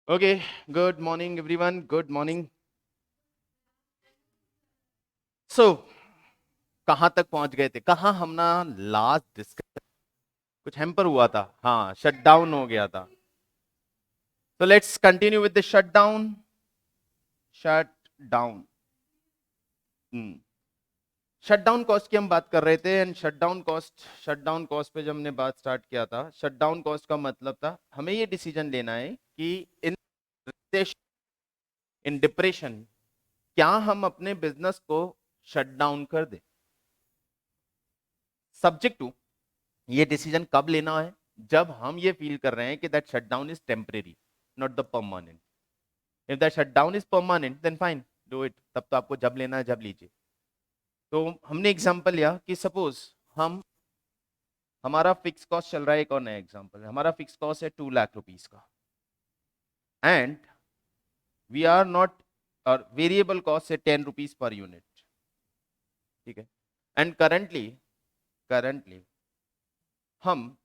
Okay, good morning everyone, good morning. So कहाँ तक पहुंच गए थे, कहाँ हम ना लास्ट डिस्कस कुछ हैम्पर हुआ था। हाँ, शट डाउन हो गया था। तो let's continue with the shut down. Shut down shut down cost की हम बात कर रहे थे। एंड शट डाउन कॉस्ट पे जब हमने बात स्टार्ट किया था, शट डाउन कॉस्ट का मतलब था हमें ये डिसीजन लेना है कि इन इन डिप्रेशन क्या हम अपने बिजनेस को शट डाउन कर दें। सब्जेक्ट टू ये डिसीजन कब लेना है, जब हम ये फील कर रहे हैं कि that shutdown is temporary, not the permanent. If that shutdown is permanent then fine, do it. तब तो आपको जब लेना है जब लीजिए। तो हमने एग्जांपल लिया कि सपोज हम हमारा फिक्स कॉस्ट चल रहा है। एक और नया एग्जांपल है, हमारा फिक्स कॉस्ट है 2 लाख रुपीज का, एंड वी आर नॉट, और वेरिएबल कॉस्ट है 10 रुपीज पर यूनिट। ठीक है। एंड करंटली हम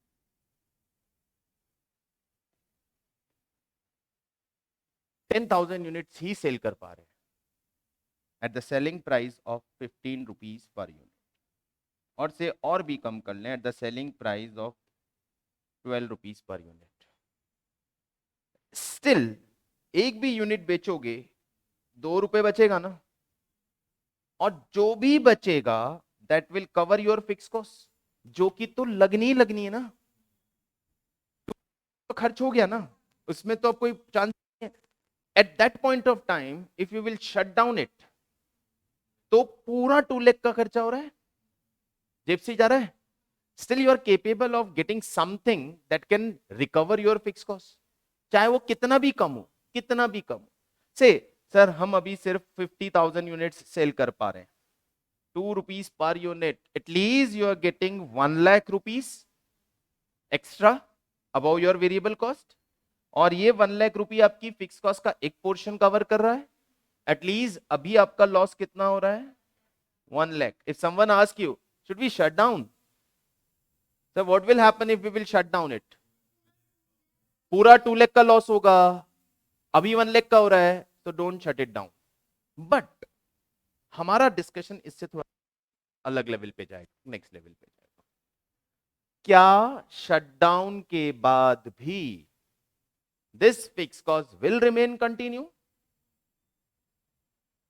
10,000 यूनिट्स ही सेल कर पा रहे हैं at the selling price of 15 rupees per unit, और से और भी कम कर लें at the selling price of 12 rupees per unit. Still एक भी यूनिट बेचोगे 2 रुपए बचेगा ना, और जो भी बचेगा that will cover your fix cost, जो कि तो लगनी लगनी है ना, तो खर्च हो गया ना, उसमें तो अब कोई चांस नहीं है। At that point of time if you will shut down it, तो पूरा 2 लाख का खर्चा हो रहा है, जेब से जा रहा है। Still you are capable of getting something that can recover your fix cost, चाहे वो कितना भी कम हो, कितना भी कम हो। से सर हम अभी सिर्फ 50,000 यूनिट्स सेल कर पा रहे हैं, 2 rupees per unit, at least you are getting 1 lakh rupees extra above your variable cost, और ये 1 लाख रुपी आपकी फिक्स कॉस्ट का एक पोर्शन कवर कर रहा है। एटलीस्ट अभी आपका लॉस कितना हो रहा है, 1 lakh. If someone ask you should we shut down, sir what will happen if we will shut down it, पूरा 2 लाख का लॉस होगा, अभी 1 लाख का हो रहा है, तो don't shut it down. But हमारा डिस्कशन इससे थोड़ा अलग लेवल पे जाएगा, नेक्स्ट लेवल पे जाएगा। क्या शटडाउन के बाद भी this fix cost will remain continue?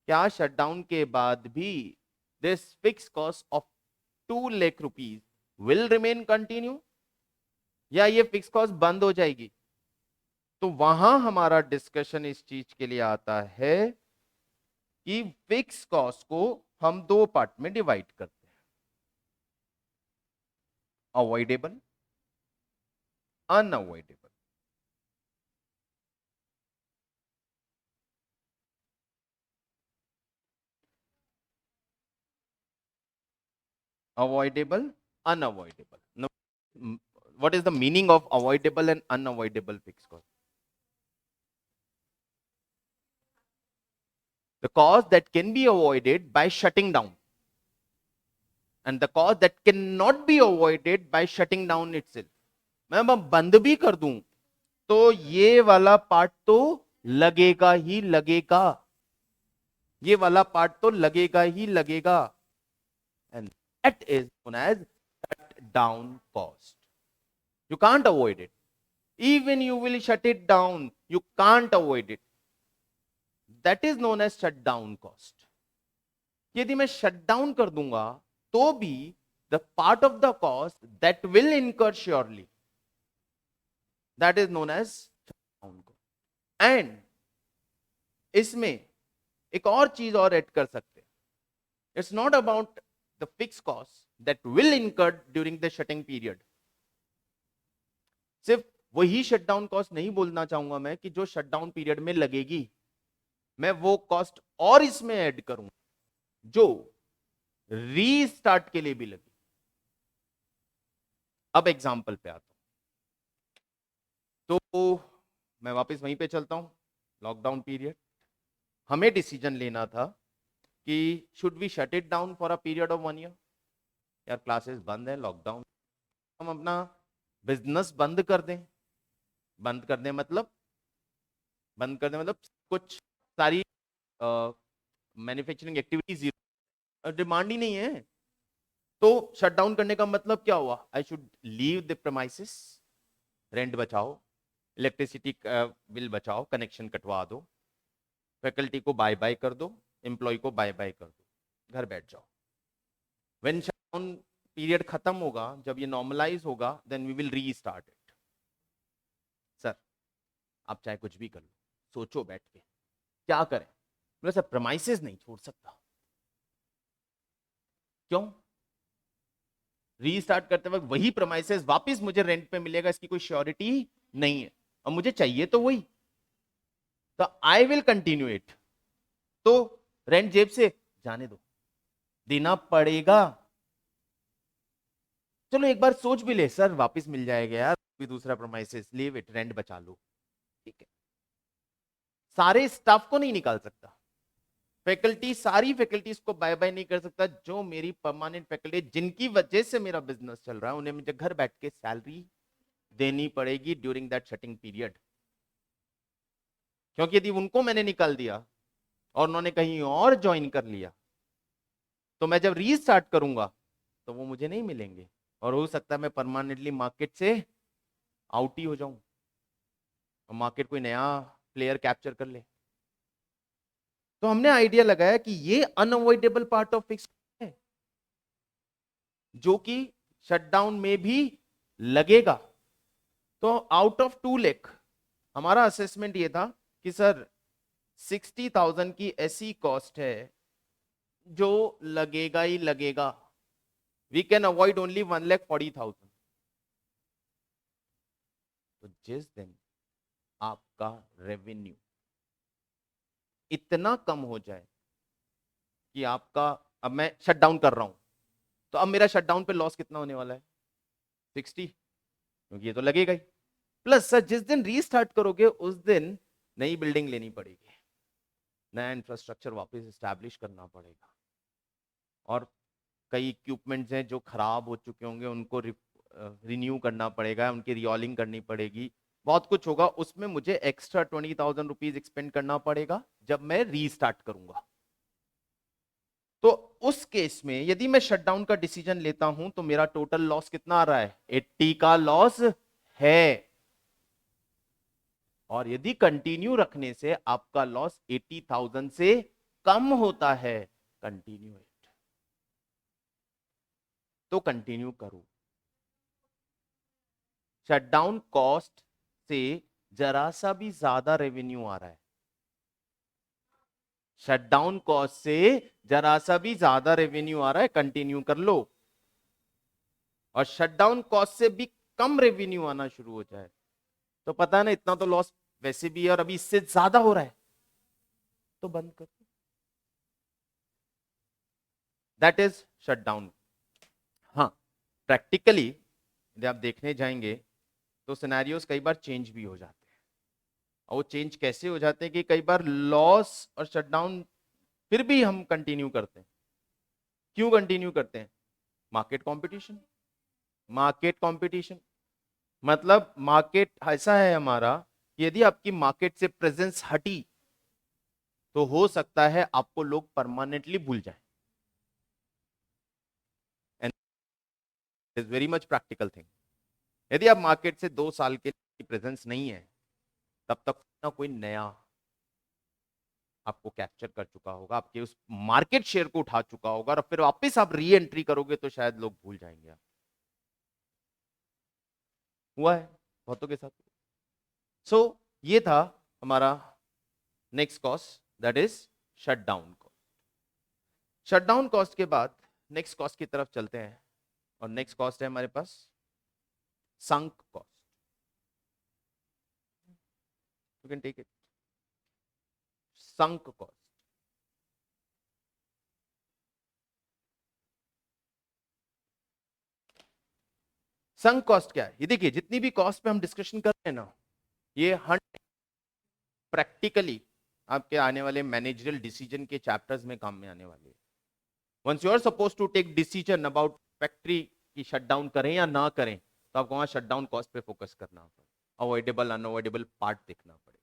क्या शटडाउन के बाद भी this fix cost of 2 lakh rupees will remain continue, या ये फिक्स कॉस्ट बंद हो जाएगी? तो वहां हमारा डिस्कशन इस चीज के लिए आता है कि फिक्स कॉस्ट को हम दो पार्ट में डिवाइड करते हैं, avoidable, unavoidable. Avoidable, unavoidable. What is the meaning of avoidable and unavoidable fixed cost? The cost that can be avoided by shutting down, and the cost that cannot be avoided by shutting down itself. मैं बंद भी कर दूं तो ये वाला part तो लगेगा ही लगेगा, ये वाला पार्ट तो लगेगा ही लगेगा, and that is known as shut down cost. You can't avoid it. Even you will shut it down, you can't avoid it. That is known as shut down cost. यदि मैं शट डाउन कर दूंगा तो भी the part of the cost that will incur surely, that is known as shut down cost. And इसमें एक और चीज और ऐड कर सकते हैं, it's not about the fix cost that will incur during the shutting period. सिर्फ वही शट डाउन कॉस्ट नहीं बोलना चाहूंगा मैं कि जो शट डाउन पीरियड में लगेगी, मैं वो कॉस्ट और इसमें ऐड करूंगा जो रीस्टार्ट के लिए भी लगी। अब एग्जांपल पे आता हूं, तो मैं वापस वहीं पे चलता हूं। लॉकडाउन पीरियड, हमें डिसीजन लेना था कि should we shut it down for a period of 1 year. यार क्लासेस बंद है, लॉकडाउन, हम अपना बिजनेस बंद कर दें। बंद कर दें मतलब बंद कर दे मतलब कुछ सारी मैन्युफैक्चरिंग एक्टिविटीज डिमांड ही नहीं है। तो शट डाउन करने का मतलब क्या हुआ? I should leave the premises, rent बचाओ, इलेक्ट्रिसिटी बिल बचाओ, कनेक्शन कटवा दो, फैकल्टी को बाय बाय कर दो, एम्प्लॉय को बाय बाय कर दो, घर बैठ जाओ। व्हेन शटडाउन पीरियड खत्म होगा, जब ये नॉर्मलाइज होगा, then we will restart it. Sir आप चाहे कुछ भी कर लो, सोचो बैठ के क्या करें। बोले सर प्रेमाइसिस नहीं छोड़ सकता। क्यों? रीस्टार्ट करते वक्त वही प्रेमाइसिस वापस मुझे रेंट पे मिलेगा, इसकी कोई श्योरिटी नहीं है, और मुझे चाहिए तो वही, तो आई विल कंटिन्यू इट। तो रेंट जेब से जाने दो, देना पड़ेगा। चलो एक बार सोच भी ले, सर वापस मिल जाएगा यार, भी दूसरा प्रोमाइसिस, लीव इट, रेंट बचा लो, ठीक है। सारे स्टाफ को नहीं निकाल सकता, फैकल्टी सारी फैकल्टीज को बाय बाय नहीं कर सकता। जो मेरी परमानेंट फैकल्टी जिनकी वजह से मेरा बिजनेस चल रहा है, उन्हें मुझे घर बैठ के सैलरी देनी पड़ेगी ड्यूरिंग दैट शटिंग पीरियड। क्योंकि यदि उनको मैंने निकाल दिया और उन्होंने कहीं और ज्वाइन कर लिया, तो मैं जब रीस्टार्ट करूंगा तो वो मुझे नहीं मिलेंगे, और हो सकता है मैं परमानेंटली मार्केट से आउट ही हो जाऊं और मार्केट कोई नया प्लेयर कैप्चर कर ले। तो हमने आइडिया लगाया कि ये अनअवॉइडेबल पार्ट ऑफ फिक्स है, जो कि शटडाउन में भी लगेगा। तो आउट ऑफ 2 लाख हमारा असेसमेंट ये था कि सर 60,000 की ऐसी कॉस्ट है जो लगेगा ही लगेगा। We can avoid only 1,40,000। तो जिस दिन आपका रेवेन्यू इतना कम हो जाए कि आपका, अब मैं शट डाउन कर रहा हूं, तो अब मेरा शटडाउन पे लॉस कितना होने वाला है? 60, क्योंकि ये तो लगेगा ही। प्लस सर जिस दिन रीस्टार्ट करोगे उस दिन नई बिल्डिंग लेनी पड़ेगी, नया इंफ्रास्ट्रक्चर वापस एस्टैब्लिश करना पड़ेगा, और कई इक्विपमेंट्स हैं जो खराब हो चुके होंगे, उनको रिन्यू करना पड़ेगा, उनकी रियॉलिंग करनी पड़ेगी, बहुत कुछ होगा। उसमें मुझे एक्स्ट्रा 20,000 रुपीज एक्सपेंड करना पड़ेगा जब मैं रीस्टार्ट करूंगा। तो उस केस में यदि मैं शटडाउन का डिसीजन लेता हूं तो मेरा टोटल लॉस कितना आ रहा है? 80 का लॉस है। और यदि कंटिन्यू रखने से आपका लॉस 80,000 से कम होता है, कंटिन्यू इट, तो कंटिन्यू करो। शटडाउन कॉस्ट से जरा सा भी ज्यादा रेवेन्यू आ रहा है, शटडाउन कॉस्ट से जरा सा भी ज्यादा रेवेन्यू आ रहा है, कंटिन्यू कर लो। और शटडाउन कॉस्ट से भी कम रेवेन्यू आना शुरू हो जाए, तो पता है ना इतना तो लॉस वैसे भी है और अभी इससे ज्यादा हो रहा है, तो बंद कर। That is shutdown. हाँ, प्रैक्टिकली यदि आप देखने जाएंगे तो सिनेरियोस कई बार चेंज भी हो जाते हैं। और वो चेंज कैसे हो जाते हैं कि कई बार लॉस और शटडाउन फिर भी हम कंटिन्यू करते हैं। क्यों कंटिन्यू करते हैं? Market competition. मार्केट कंपटीशन मतलब मार्केट ऐसा है हमारा कि यदि आपकी मार्केट से प्रेजेंस हटी तो हो सकता है आपको लोग परमानेंटली भूल जाए। And is very much practical thing. यदि आप मार्केट से 2 साल के प्रेजेंस नहीं है, तब तक ना कोई नया आपको कैप्चर कर चुका होगा, आपके उस मार्केट शेयर को उठा चुका होगा, और फिर वापस आप री एंट्री करोगे तो शायद लोग भूल जाएंगे आप। हुआ है बहुतों के साथ। सो ये था हमारा next cost, that is shutdown cost. Shutdown cost के बाद नेक्स्ट कॉस्ट की तरफ चलते हैं, और नेक्स्ट कॉस्ट है हमारे पास sunk cost. You can take it, sunk cost. Sunk cost क्या है? ये देखिए जितनी भी कॉस्ट पे हम डिस्कशन कर रहे हैं ना, ये प्रैक्टिकली आपके आने वाले मैनेजरियल डिसीजन के चैप्टर्स में काम में आने वाले हैं। Once you are suppose to take decision about factory की शटडाउन करें या ना करें, तो आपको वहां शटडाउन कॉस्ट पे फोकस करना होगा, अवॉइडेबल अनअवॉइडेबल पार्ट देखना पड़ेगा।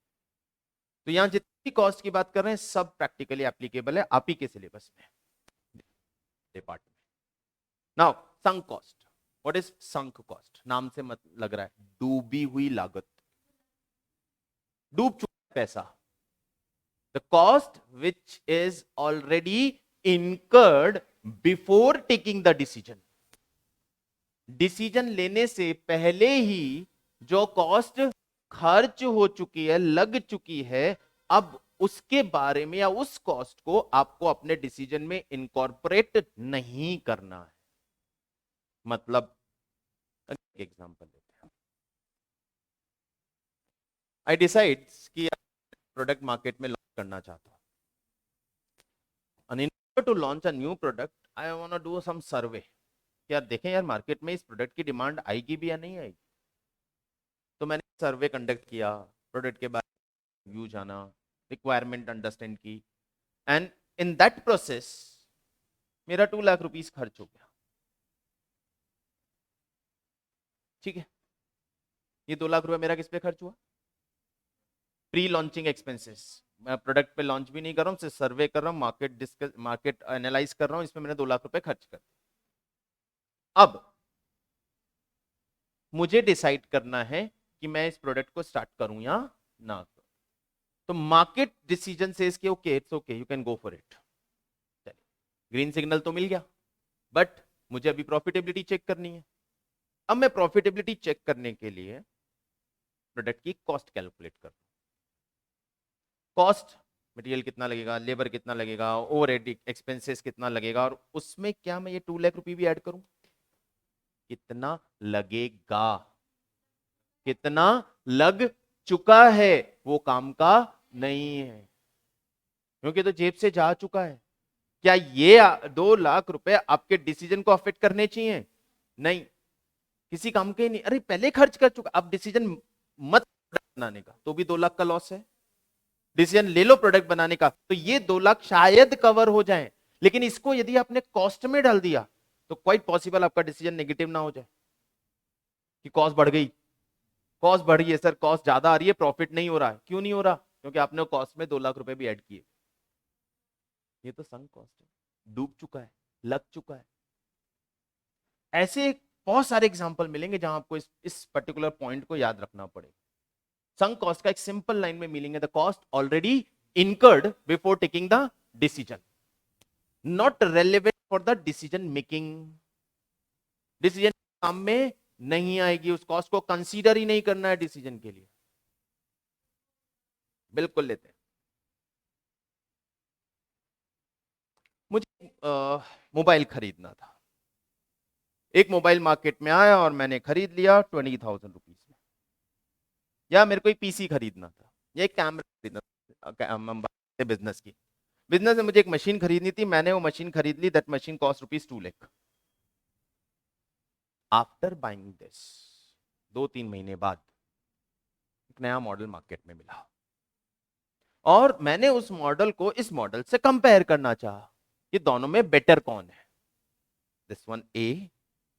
तो यहां जितनी कॉस्ट की बात कर रहे हैं सब प्रैक्टिकली एप्लीकेबल है आप ही के सिलेबस में, department. Now sunk cost, what is sunk cost? नाम से मत लग रहा है डूबी हुई लागत, डूब चुका है पैसा। The cost which is already incurred before taking the decision. Decision लेने से पहले ही जो कॉस्ट खर्च हो चुकी है, लग चुकी है, अब उसके बारे में या उस कॉस्ट को आपको अपने डिसीजन में इनकॉर्पोरेट नहीं करना है। मतलब एग्जांपल लेते हैं, आई डिसाइड कि प्रोडक्ट मार्केट में लॉन्च करना चाहता हूं, and in order to launch a new product I want to do some survey, यार देखें यार मार्केट में इस प्रोडक्ट की डिमांड आएगी भी या नहीं आएगी। तो मैंने सर्वे कंडक्ट किया, प्रोडक्ट के बारे में व्यू जाना, रिक्वायरमेंट अंडरस्टैंड की, एंड इन दैट प्रोसेस मेरा 2 लाख रुपीस खर्च हो गया। ठीक है, ये 2 लाख रुपए मेरा किस पे खर्च हुआ? Pre launching expenses. मैं प्रोडक्ट पे लॉन्च भी नहीं कर रहा हूँ, सिर्फ सर्वे कर रहा हूँ, मार्केट एनालाइज कर रहा हूँ, इसमें मैंने 2 लाख रुपए खर्च कर दिए। अब मुझे डिसाइड करना है कि मैं इस प्रोडक्ट को स्टार्ट करूं या ना करूं। तो मार्केट डिसीजन से इसके okay, it's okay, you can go for it. Green signal तो मिल गया, बट मुझे अभी प्रॉफिटेबिलिटी चेक करनी है। अब मैं प्रॉफिटेबिलिटी चेक करने के लिए प्रोडक्ट की कॉस्ट कैलकुलेट कर, कॉस्ट मटेरियल कितना लगेगा, लेबर कितना लगेगा, ओवरहेड एक्सपेंसेस कितना लगेगा, और उसमें क्या मैं ये 2 लाख रुपए भी ऐड करूं? कितना लगेगा, कितना लग चुका है, वो काम का नहीं है, क्योंकि तो जेब से जा चुका है। क्या ये 2 लाख रुपए आपके डिसीजन को अफेक्ट करने चाहिए? नहीं, किसी काम के ही नहीं। अरे पहले खर्च कर चुका, अब डिसीजन मत बनाने का तो भी 2 लाख का लॉस है। डिसीजन ले लो प्रोडक्ट बनाने का तो ये 2 लाख शायद कवर हो जाए, लेकिन इसको यदि आपने कॉस्ट में डाल दिया तो क्वाइट पॉसिबल आपका डिसीजन नेगेटिव ना हो जाए कि कॉस्ट बढ़ गई, कॉस्ट बढ़ रही है सर, कॉस्ट ज्यादा आ रही है, प्रॉफिट नहीं हो रहा है। क्यों नहीं हो रहा? क्योंकि आपने कॉस्ट में 2 लाख रुपए भी ऐड किए। ये तो संक कॉस्ट है, डूब चुका है, लग चुका है। ऐसे बहुत सारे एग्जांपल मिलेंगे जहां आपको इस पर्टिकुलर पॉइंट को याद रखना पड़ेगा। संक कॉस्ट का एक सिंपल लाइन में मीनिंग है the cost already incurred before taking the decision, not relevant for the decision making. Decision काम में नहीं आएगी, उस कॉस्ट को कंसीडर ही नहीं करना है डिसीजन के लिए। बिल्कुल लेते हैं, मुझे मोबाइल खरीदना था, एक मोबाइल मार्केट में आया और मैंने खरीद लिया 20,000 रुपीज में। या मेरे को एक पीसी खरीदना था, या एक कैमरा खरीदना था, बिजनेस की, बिजनेस में मुझे एक मशीन खरीदनी थी, मैंने वो मशीन खरीद ली, that machine cost rupees 2 lakh. After buying this 2-3 महीने बाद एक नया मॉडल मार्केट में मिला और मैंने उस मॉडल को इस मॉडल से कंपेयर करना चाहा कि दोनों में बेटर कौन है। This one A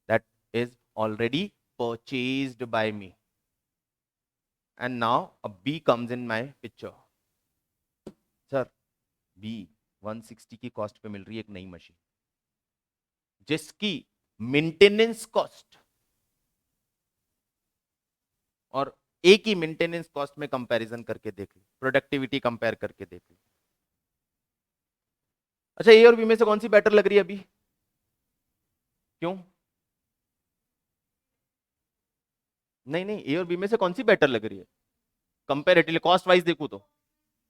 that is already purchased by me, and now a B comes in my picture. Sir B 160 की कॉस्ट पे मिल रही है एक नई मशीन, जिसकी मेंटेनेंस कॉस्ट और एक ही मेंटेनेंस कॉस्ट में कंपैरिजन करके देख ली, प्रोडक्टिविटी कंपेयर करके देख ली। अच्छा ए और बी में से कौन सी बेटर लग रही है अभी? क्यों? नहीं नहीं, ए और बी में से कौन सी बेटर लग रही है कंपेरेटिवली, कॉस्ट वाइज देखूं तो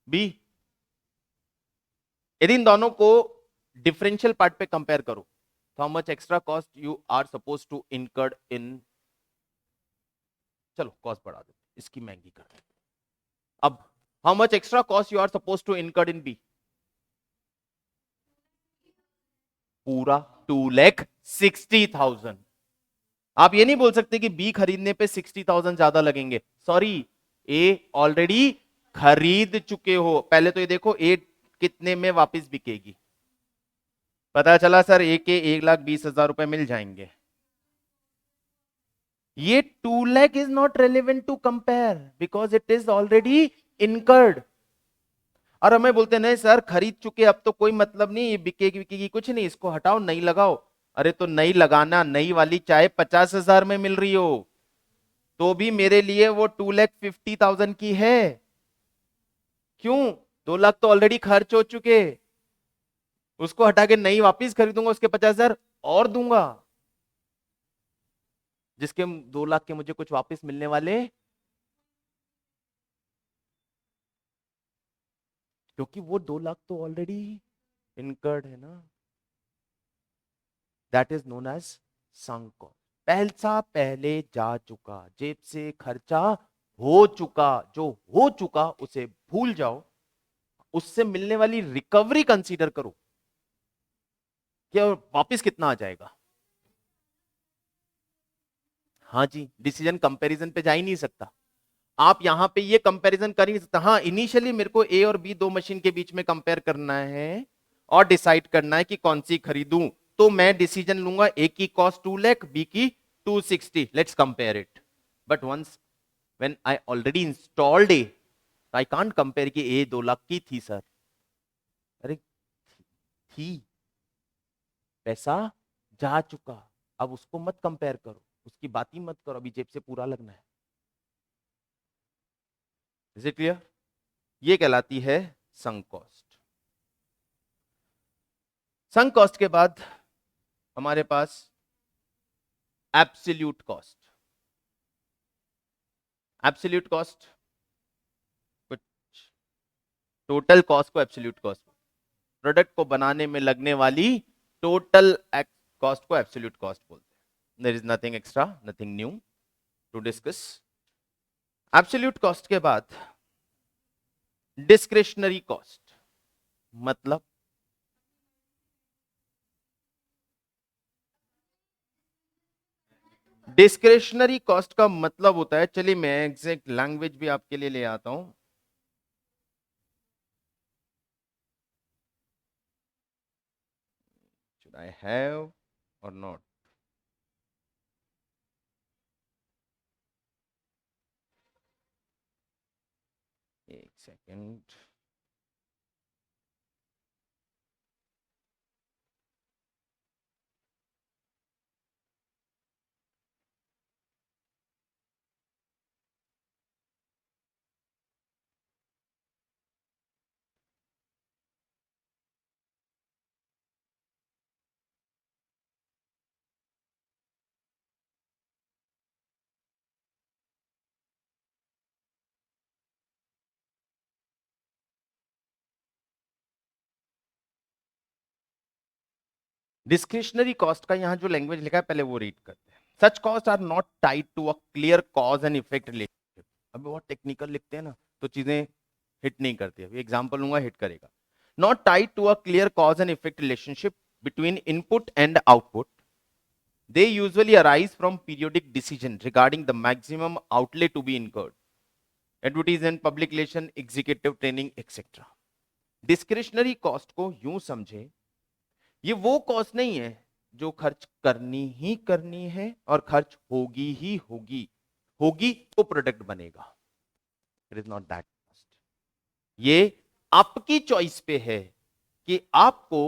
बी। यदि इन दोनों को डिफरेंशियल पार्ट पे कंपेयर करो तो how much extra cost you are suppose to incurred in, चलो कॉस्ट बढ़ा दो, इसकी महंगी कर दो। अब how much extra cost you are suppose to incurred in B? पूरा 2,60,000। आप ये नहीं बोल सकते कि बी खरीदने पे 60,000 ज्यादा लगेंगे, सॉरी, ए ऑलरेडी खरीद चुके हो। पहले तो ये देखो ए कितने में वापस बिकेगी, पता चला सर ए के 1,20,000 रुपए मिल जाएंगे। ये 2 lakh is not relevant to compare because it is already incurred. और हमें बोलते नहीं सर खरीद चुके अब तो कोई मतलब नहीं, ये बिकेगी बिकेगी कुछ नहीं, इसको हटाओ नई लगाओ। अरे तो नई लगाना, नई वाली चाहे 50,000 में मिल रही हो तो भी मेरे लिए वो 2,50,000 की है। क्यों? 2 लाख तो ऑलरेडी खर्च हो चुके, उसको हटा के नई वापिस खरीदूंगा, उसके 50,000 और दूंगा, जिसके 2 लाख के मुझे कुछ वापस मिलने वाले, क्योंकि वो 2 लाख तो ऑलरेडी इनकर्ड है ना। That is known as sunk cost. पैसा पहले जा चुका, जेब से खर्चा हो चुका, जो हो चुका उसे भूल जाओ, उससे मिलने वाली रिकवरी कंसीडर करो कि वापस कितना आ जाएगा। हाँ जी, डिसीजन कंपैरिजन पे जा ही नहीं सकता। आप यहां पे ये कंपैरिजन कर ही नहीं सकता। हाँ, इनिशियली मेरे को ए और बी दो मशीन के बीच में कंपेयर करना है और डिसाइड करना है कि कौन सी खरीदूं, तो मैं डिसीजन लूंगा ए की कॉस्ट 2 लाख, बी की 260, let's compare it. But once when I already installed A, I can't compare कि ए 2 लाख की थी सर। अरे थी, पैसा जा चुका, अब उसको मत कंपेयर करो, उसकी बात ही मत करो, अभी जेब से पूरा लगना है। Is it clear? ये कहलाती है संक कॉस्ट। संक कॉस्ट के बाद हमारे पास एब्सोल्यूट कॉस्ट। एब्सोल्यूट कॉस्ट, कुछ टोटल कॉस्ट को एब्सोल्यूट कॉस्ट, प्रोडक्ट को बनाने में लगने वाली टोटल कॉस्ट को एब्सोल्यूट कॉस्ट बोलते हैं। There is nothing extra, nothing new to discuss. Absolute cost के बाद डिस्क्रिशनरी कॉस्ट, मतलब डिस्क्रिशनरी कॉस्ट का मतलब होता है, चलिए मैं एग्जैक्ट लैंग्वेज भी आपके लिए ले आता हूं। Should I have or not? एक सेकेंड। डिस्क्रिशनरी कॉस्ट का यहां जो लैंग्वेज लिखा है पहले वो रीड करते हैं। Such cost are not tied to a clear cause and effect relationship. अभी बहुत टेक्निकल लिखते हैं ना तो चीजें हिट नहीं करती। अभी एग्जांपल लूंगा, हिट करेगा। Not tied to a clear cause and effect relationship between input and output, they usually arise from periodic decision regarding the maximum outlay to be incurred, advertisement, public relation, executive training, etc. Discretionary cost को यूं समझे, ये वो cost नहीं है जो खर्च करनी ही करनी है और खर्च होगी ही होगी, होगी तो प्रोडक्ट बनेगा। It is not that cost. ये आपकी चॉइस पे है कि आपको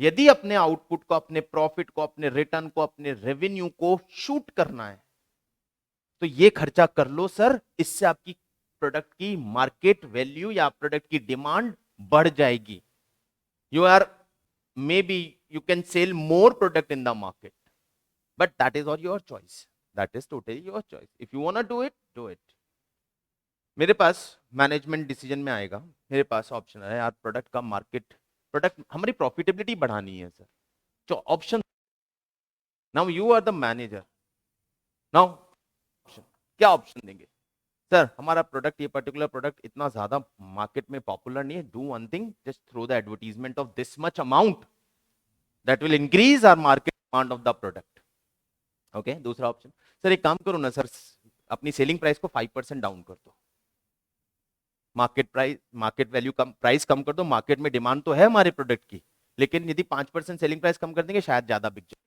यदि अपने आउटपुट को, अपने प्रॉफिट को, अपने रिटर्न को, अपने रेवेन्यू को शूट करना है तो ये खर्चा कर लो सर, इससे आपकी प्रोडक्ट की मार्केट वैल्यू या प्रोडक्ट की डिमांड बढ़ जाएगी। You are maybe you can sell more product in the market, but that is all your choice, that is totally your choice. If you want to do it, do it. मेरे पास management decision में आएगा, मेरे पास option है यार, product का market, product हमारी profitability बढ़ानी है सर, तो option, now you are the manager, now option, क्या ऑप्शन देंगे? सर हमारा प्रोडक्ट, ये पर्टिकुलर प्रोडक्ट इतना ज्यादा मार्केट में पॉपुलर नहीं है, do one thing, just throw the advertisement of this much amount, that will increase our market demand of the product. Okay, दूसरा ऑप्शन, सर एक काम करो ना सर, अपनी सेलिंग प्राइस को 5% डाउन कर दो, मार्केट प्राइस, मार्केट वैल्यू कम, price कम कर दो, मार्केट में डिमांड तो है हमारे प्रोडक्ट की, लेकिन यदि 5% सेलिंग प्राइस कम कर देंगे शायद ज्यादा बिक जाए।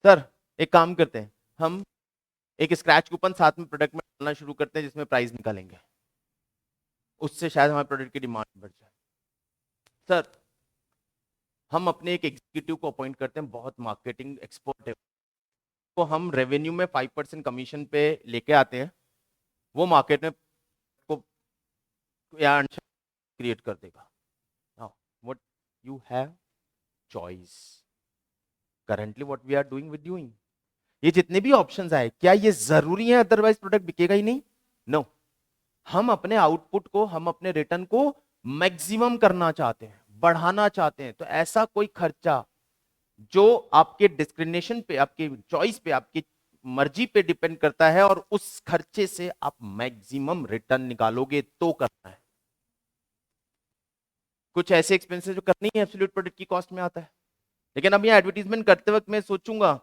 सर एक काम करते हैं, हम एक स्क्रैच कूपन साथ में प्रोडक्ट में डालना शुरू करते हैं जिसमें प्राइस निकालेंगे। उससे शायद हमारे प्रोडक्ट की डिमांड बढ़ जाए। सर, हम अपने एक एग्जीक्यूटिव को अपॉइंट करते हैं, बहुत मार्केटिंग एक्सपर्ट है, तो हम रेवेन्यू में 5% कमीशन पे लेके आते हैं, वो मार्केट में को या क्रिएट कर देगा। Now what you have choice, currently what we are doing with doing, ये जितने भी ऑप्शंस आए क्या ये जरूरी है, अदरवाइज प्रोडक्ट बिकेगा ही नहीं? नो हम अपने आउटपुट को, हम अपने रिटर्न को मैक्सिमम करना चाहते हैं, बढ़ाना चाहते हैं, तो ऐसा कोई खर्चा जो आपके डिस्क्रिमिनेशन पे, आपके चॉइस पे, आपकी मर्जी पे डिपेंड करता है और उस खर्चे से आप मैक्सिमम रिटर्न निकालोगे तो करना है। कुछ ऐसे एक्सपेंसेस जो करनी है एब्सोल्यूट प्रोडक्ट की कॉस्ट में आता है, लेकिन अब ये एडवर्टीजमेंट करते वक्त मैं सोचूंगा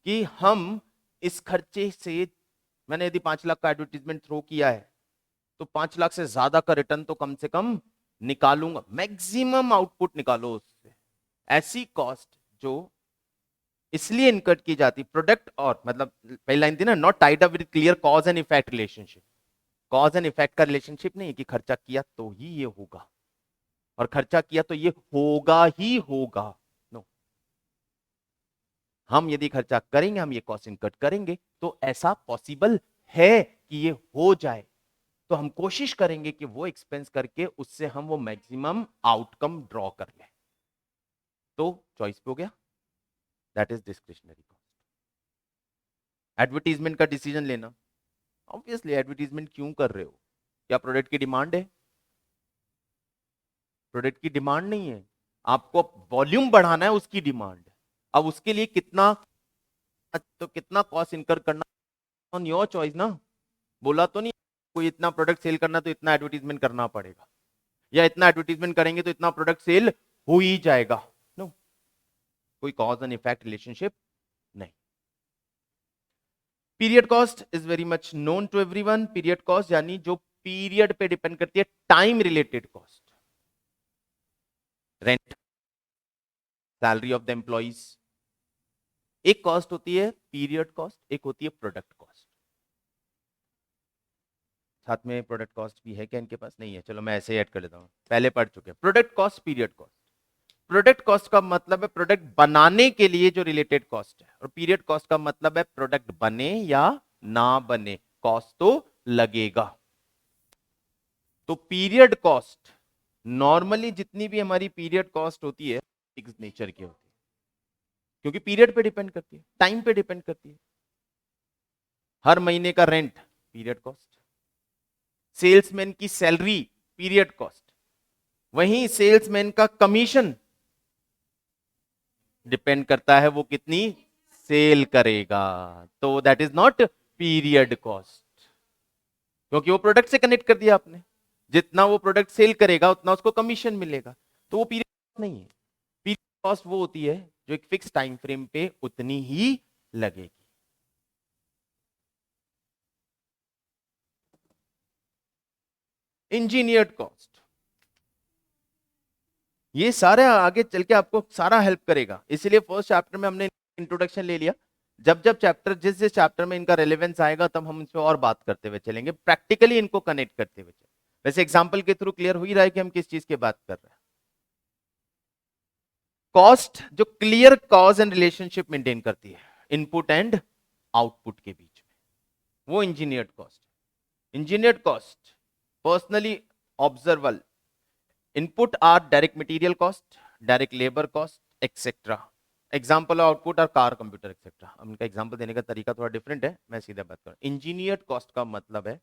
कि हम इस खर्चे से, मैंने यदि 5 लाख का एडवर्टीजमेंट थ्रो किया है तो 5 लाख से ज्यादा का रिटर्न तो कम से कम निकालूंगा, मैक्सिमम आउटपुट निकालो उससे। ऐसी कॉस्ट जो इसलिए इनकट की जाती प्रोडक्ट, और मतलब पहली लाइन थी ना, not tied up with clear cause and effect relationship. Cause and effect का रिलेशनशिप नहीं है कि खर्चा किया तो ही ये होगा और खर्चा किया तो ये होगा ही होगा। नो, हम यदि खर्चा करेंगे, हम ये कॉस्ट इनकट करेंगे तो ऐसा पॉसिबल है कि ये हो जाए, तो हम कोशिश करेंगे कि वो एक्सपेंस करके उससे हम वो मैक्सिमम आउटकम ड्रॉ कर लें। तो चॉइस पे हो गया, that is discretionary cost. Advertisement का डिसीजन लेना, ऑब्वियसली एडवर्टीजमेंट क्यों कर रहे हो? क्या प्रोडक्ट की डिमांड है? प्रोडक्ट की डिमांड नहीं है, आपको वॉल्यूम बढ़ाना है, उसकी डिमांड है। अब उसके लिए कितना, तो कितना कॉस्ट इनकर करना ऑन योर चॉइस ना। बोला तो नहीं कोई इतना प्रोडक्ट सेल करना तो इतना एडवर्टीजमेंट करना पड़ेगा, या इतना एडवर्टीजमेंट करेंगे तो इतना प्रोडक्ट सेल हो ही जाएगा। नो, कोई कॉज एंड इफेक्ट रिलेशनशिप नहीं। Period cost is very much known to everyone. Period cost यानी जो पीरियड पे डिपेंड करती है, time related cost, rent, salary of the employees. एक कॉस्ट होती है पीरियड कॉस्ट, एक होती है प्रोडक्ट कॉस्ट। साथ में प्रोडक्ट कॉस्ट भी है क्या इनके पास? नहीं है, चलो मैं ऐसे ही ऐड कर लेता हूं, पहले पढ़ चुके हैं। Product cost, period cost. Product cost का मतलब है प्रोडक्ट बनाने के लिए जो रिलेटेड कॉस्ट है, और पीरियड कॉस्ट का मतलब है प्रोडक्ट बने या ना बने, कॉस्ट तो लगेगा। तो पीरियड कॉस्ट, नॉर्मली जितनी भी हमारी पीरियड कॉस्ट होती है फिक्स नेचर की होती है, क्योंकि पीरियड पे डिपेंड करती है, टाइम पे डिपेंड करती है। हर महीने का रेंट पीरियड कॉस्ट, सेल्समैन की सैलरी पीरियड कॉस्ट, वहीं सेल्समैन का कमीशन डिपेंड करता है वो कितनी सेल करेगा, तो that is not period cost, क्योंकि वो प्रोडक्ट से कनेक्ट कर दिया आपने, जितना वो प्रोडक्ट सेल करेगा उतना उसको कमीशन मिलेगा, तो वो पीरियड नहीं है। पीरियड कॉस्ट वो होती है जो एक फिक्स टाइम फ्रेम पे उतनी ही लगेगी। इंजीनियर्ड कॉस्ट, ये सारे आगे चल के आपको सारा हेल्प करेगा, इसीलिए फर्स्ट चैप्टर में हमने इंट्रोडक्शन ले लिया। जब जब चैप्टर, जिस जिस चैप्टर में इनका रेलेवेंस आएगा तब हम इस पर और बात करते हुए चलेंगे, प्रैक्टिकली इनको कनेक्ट करते हुए चलेंगे। वैसे एग्जांपल के थ्रू क्लियर हो ही रहा है कि हम किस चीज की बात कर रहे हैं। कॉस्ट जो clear cause and relationship maintain करती है इनपुट एंड आउटपुट के बीच में, वो engineered cost. Engineered cost personally observable input are direct material cost, direct labour cost etcetera. Example output और कार, कंप्यूटर एक्सेट्रा। उनका एग्जाम्पल देने का तरीका थोड़ा डिफरेंट है, मैं सीधा बात करूं। इंजीनियर्ड कॉस्ट का मतलब है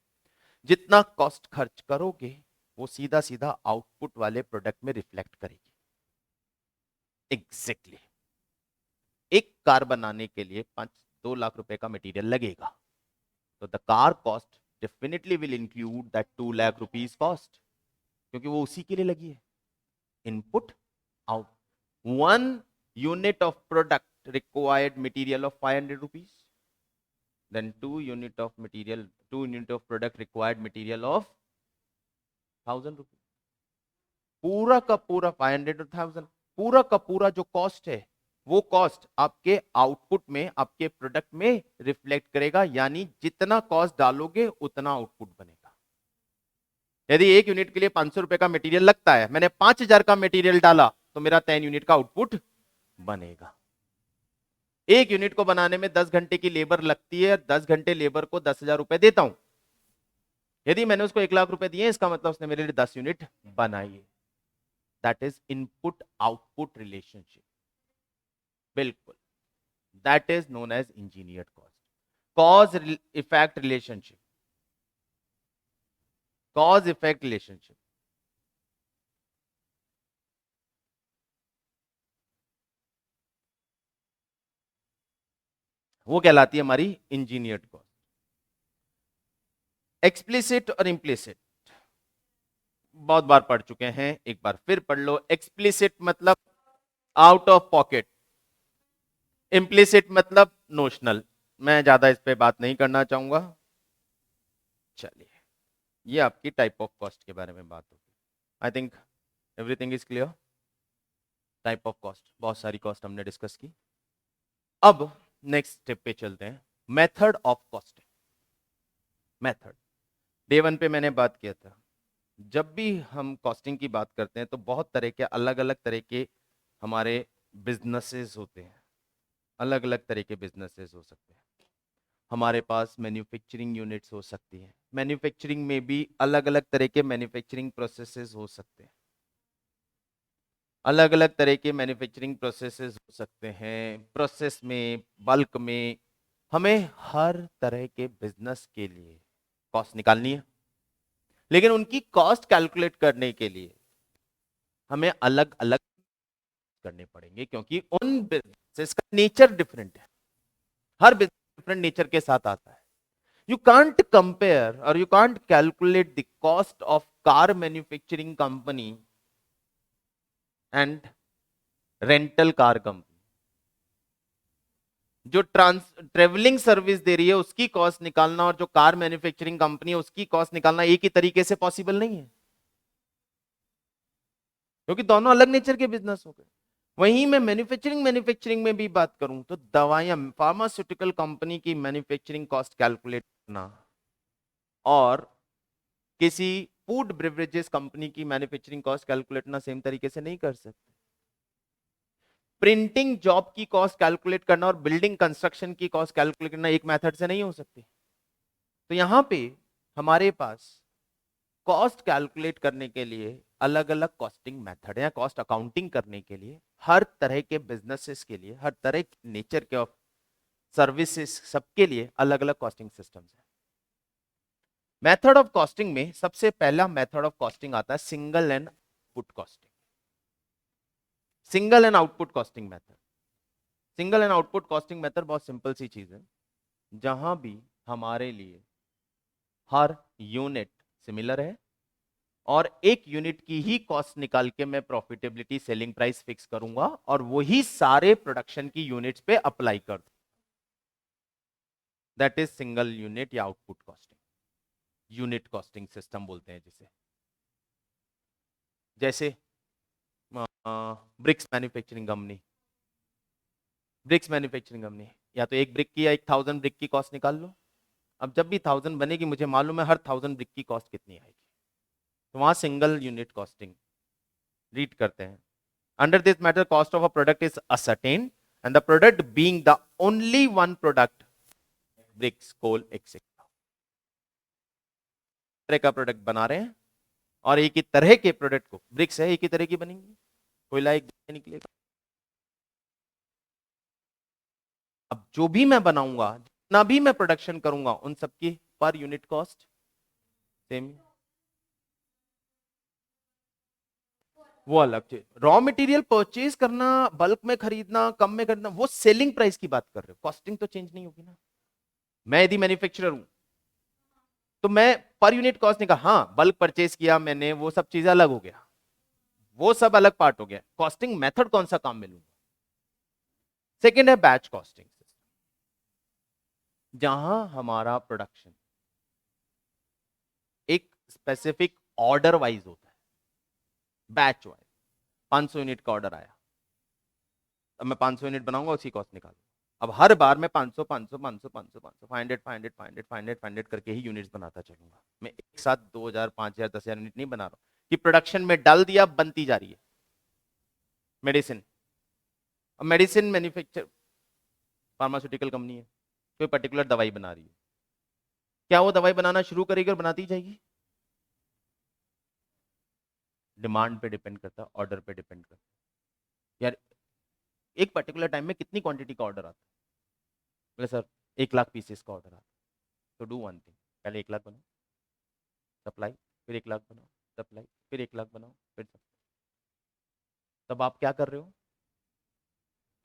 जितना कॉस्ट खर्च करोगे वो सीधा सीधा आउटपुट वाले प्रोडक्ट में रिफ्लेक्ट करेगी। एग्जैक्टली एक कार बनाने के लिए 2 लाख रुपए का मटेरियल लगेगा, तो the car cost definitely will include that 2 lakh rupees cost, क्योंकि वो उसी के लिए लगी है। Input out, 1 unit of product required material of 500 rupees, then 2 unit of material, 2 unit of product required material of 1000 rupees। पूरा का पूरा 500 और 1000, पूरा का पूरा जो कॉस्ट है वो कॉस्ट आपके आउटपुट में, आपके प्रोडक्ट में रिफ्लेक्ट करेगा, यानी जितना कॉस्ट डालोगे उतना आउटपुट बनेगा। यदि 1 यूनिट के लिए 500 रुपए का मटेरियल लगता है, मैंने 5000 का मटेरियल डाला, तो मेरा 10 यूनिट का आउटपुट बनेगा। 1 यूनिट को बनाने में 10 घंटे की लेबर लगती है, 10 घंटे लेबर को 10,000 रुपए देता हूं। यदि मैंने उसको 1 लाख रुपए दिए, इसका मतलब उसने मेरे लिए 10 यूनिट बनाई है। That is input output relationship. बिल्कुल, that is known as engineered cost. Cause effect relationship, cause effect relationship, वो कहलाती है हमारी इंजीनियर्ड कॉस्ट। एक्सप्लिसिट और इम्प्लिसिट बहुत बार पढ़ चुके हैं, एक बार फिर पढ़ लो। एक्सप्लिसिट मतलब आउट ऑफ पॉकेट, इम्प्लिसिट मतलब नोशनल। मैं ज्यादा इस पे बात नहीं करना चाहूंगा। चलिए, ये आपकी टाइप ऑफ कॉस्ट के बारे में बात होगी। I think everything is clear. Type of cost, बहुत सारी कॉस्ट हमने डिस्कस की। अब नेक्स्ट स्टेप पे चलते हैं, method of costing. Method day 1 पे मैंने बात किया था, जब भी हम कॉस्टिंग की बात करते हैं तो बहुत तरह के अलग अलग तरह के हमारे बिजनेसेस होते हैं। अलग अलग तरह के बिजनेसेस हो सकते हैं। हमारे पास मैन्युफैक्चरिंग यूनिट्स हो सकती हैं। मैन्युफैक्चरिंग में भी अलग अलग तरह के मैन्युफैक्चरिंग प्रोसेसेस हो सकते हैं। अलग अलग तरह के मैन्युफैक्चरिंग प्रोसेसेस हो सकते हैं। प्रोसेस में, बल्क में, हमें हर तरह के बिजनेस के लिए कॉस्ट निकालनी है। लेकिन उनकी कॉस्ट कैलकुलेट करने के लिए हमें अलग अलग करने पड़ेंगे, क्योंकि उन बिजनेसेस का नेचर डिफरेंट है। हर बिजनेस डिफरेंट नेचर के साथ आता है। You can't compare or you can't calculate the cost of car manufacturing company and rental car company। जो ट्रेवलिंग सर्विस दे रही है उसकी कॉस्ट निकालना और जो कार मैन्युफैक्चरिंग कंपनी है उसकी कॉस्ट निकालना एक ही तरीके से पॉसिबल नहीं है, क्योंकि दोनों अलग नेचर के बिजनेस हो गए। वहीं मैं मैन्युफैक्चरिंग में भी बात करूं तो दवाइयां, फार्मास्यूटिकल कंपनी की मैन्युफैक्चरिंग कॉस्ट कैलकुलेट करना और किसी फूड ब्रेवरेजेस कंपनी की मैन्युफैक्चरिंग कॉस्ट कैलकुलेट करना सेम तरीके से नहीं कर सकते। प्रिंटिंग जॉब की कॉस्ट कैलकुलेट करना और बिल्डिंग कंस्ट्रक्शन की कॉस्ट कैलकुलेट करना एक मेथड से नहीं हो सकती। तो यहां पे हमारे पास कॉस्ट कैलकुलेट करने के लिए अलग अलग कॉस्टिंग मेथड है। कॉस्ट अकाउंटिंग करने के लिए हर तरह के बिजनेसेस के लिए, हर तरह के नेचर के ऑफ सर्विसेज, सबके लिए अलग अलग कॉस्टिंग सिस्टम्स है। मेथड ऑफ कॉस्टिंग में सबसे पहला मेथड ऑफ कॉस्टिंग आता है single and output costing. Single and output costing method. Single and output costing method बहुत सिंपल सी चीज है, जहां भी हमारे लिए हर यूनिट सिमिलर है और एक यूनिट की ही कॉस्ट निकाल के मैं प्रॉफिटेबिलिटी सेलिंग प्राइस फिक्स करूंगा और वही सारे प्रोडक्शन की यूनिट्स पे अप्लाई कर दूं। दैट इज सिंगल यूनिट या output costing, unit costing system बोलते हैं जिसे। जैसे bricks manufacturing company, bricks manufacturing company, या तो एक ब्रिक की या 1000 ब्रिक की कॉस्ट निकाल लो। अब जब भी 1000 बनेगी मुझे मालूम है हर 1000 ब्रिक की कॉस्ट कितनी आएगी, तो वहां सिंगल यूनिट कॉस्टिंग रीड करते हैं। Under this matter cost of a product is ascertain and the product being the only one product, bricks, coal, etcetera, तरह का प्रोडक्ट बना रहे हैं और एक ही तरह के प्रोडक्ट को, ब्रिक्स है एक ही तरह की बनेंगी, कोयला एक निकलेगा। अब जो भी मैं बनाऊंगा, जितना भी मैं प्रोडक्शन करूंगा, उन सबकी पर यूनिट कॉस्ट सेम, वो अलग चीज। रॉ मटेरियल परचेज करना, बल्क में खरीदना, कम में खरीदना, वो सेलिंग प्राइस की बात कर रहे हो, कॉस्टिंग तो चेंज नहीं होगी ना। मैं यदि मैन्युफैक्चरर हूं तो मैं पर यूनिट कॉस्ट निकाल, हाँ बल्क परचेज किया मैंने, वो सब चीजें अलग हो गया, वो सब अलग पार्ट हो गया। कॉस्टिंग मेथड कौन सा काम में लूंगा। सेकेंड है बैच कॉस्टिंग, जहां हमारा प्रोडक्शन एक स्पेसिफिक ऑर्डर वाइज होता है, बैच वाइज। 500 यूनिट का ऑर्डर आया, अब मैं 500 यूनिट बनाऊंगा, उसी कॉस्ट निकालूंगा। अब हर बार मैं 500 500 500 500 500 500 500 500 500 500 करके ही यूनिट्स बनाता चलूंगा। मैं एक साथ 2000 5000 10,000 यूनिट नहीं बना रहा हूं कि प्रोडक्शन में डाल दिया बनती जा रही है मेडिसिन। अब मेडिसिन मैन्युफैक्चर फार्मास्यूटिकल कंपनी है, कोई पर्टिकुलर दवाई बना रही है, क्या वो दवाई बनाना शुरू करेगी और बनाती जाएगी? डिमांड पे डिपेंड करता है, ऑर्डर पे डिपेंड करता है। यार एक पर्टिकुलर टाइम में कितनी क्वांटिटी का ऑर्डर आता है? बोले सर 1 लाख पीसेस का ऑर्डर आता है, तो डू वन थिंग, पहले 1 लाख बनाओ, सप्लाई, फिर 1 लाख बनाओ, सप्लाई, फिर 1 लाख बनाओ, फिर सप्लाई। तब आप क्या कर रहे हो?